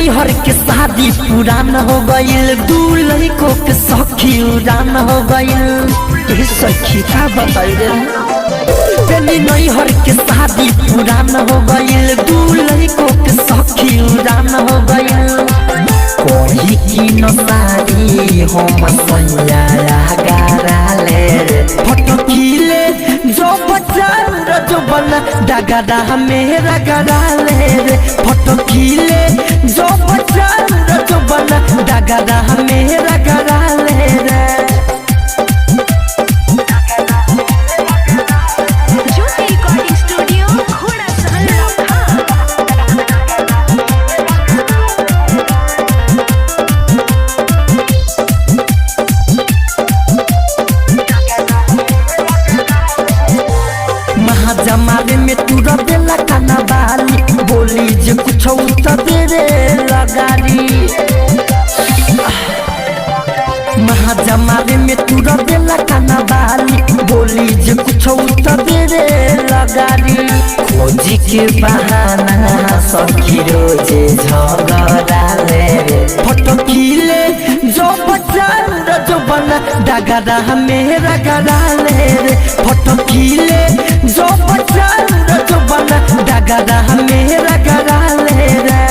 नैहर के शादी पुरान हो गईल, दूल्हे को के सखी उड़ान हो गईल। सखी का बताई रे, तेरी नैहर के शादी पुरान हो गईल, दूल्हे को के सखी उड़ान हो गईल। कोई की न सारी हम सैया गाराले फटकीले जो बचार जो बना डगरा मेरा गराले रे। फटकीले जो बचार जो बना डगरा मेरा गराले रे। जमाने में तू रबेला खाना बाली, बोली जे कुछ तेरे लगारी। महाजमाने में तू रबेला खाना बाली, बोली जे कुछ तेरे लगारी। खोजी के बहाना सखी रोजे झगड़ा ले फटकीले जो बचार जो बना डगरा मेरा गराले रे। फटकीले जो बचार जो बना डगरा मेरा गराले रे।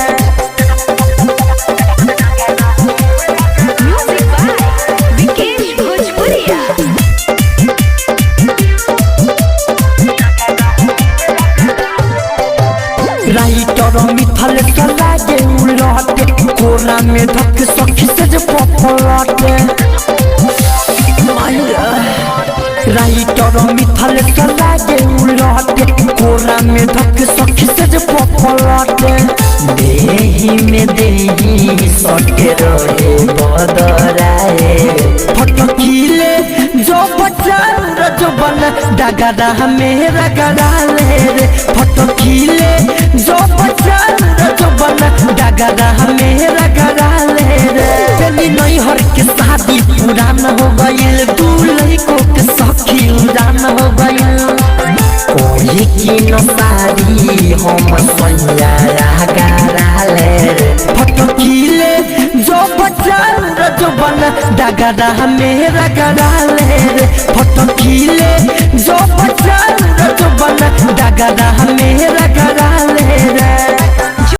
राइटर मिथल चला के उलटे, कोरा में धक सखी से जो पपलटे। राइटर मिथल चला के उलटे, कोरा में धक सखी से जो पपलटे। देही में देही सटे रहे बदराए, फटकीले जो बचार जो बना डगरा मेरा गराले रे। फटकीले जो बचार जो बना डगरा मेरा गराले रे। तेरी नैहर के शादी पुरान हो गईल, दूल्हे को के सखी उड़ान हो गईल। कोई की न सारी हम सैया गाराले रे। फटकीले जो बचार जो बना डगरा मेरा गराले रे। फटकीले जो बचार